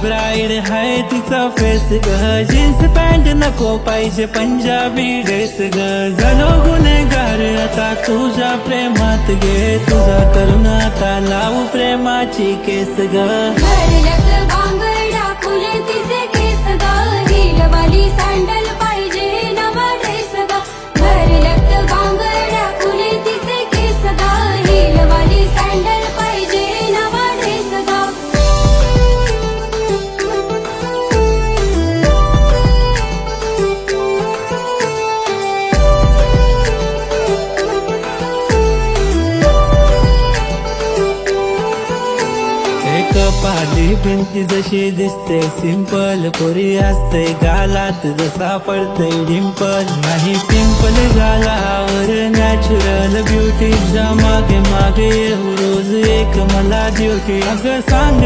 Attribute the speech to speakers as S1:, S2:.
S1: Bride हाय तिचा face ग, jeans pant नको पाहिजे पंजाबी ड्रेस ग. झालो गुन्हेगार आता तुझ्या प्रेमात गे, तुझा करून आता लावू प्रेमाची केस ग.
S2: भरल्यात बांगड्या फुले तिचे केस ग, हिलवाली सँडल पाहिजे नवा ड्रेस ग. भरल्यात बांगड्या फुले तिचे केस ग, हिलवाली सँडल पाहिजे नवा ड्रेस ग.
S1: पाली भिंती जशी दिसते सिंपल, पोरी असते गालात जसा पडते डिंपल. नाही पिंपल गालावर नॅचरल ब्युटीच्या मागे मागे रोज एक मला ड्युटी. अगं सांग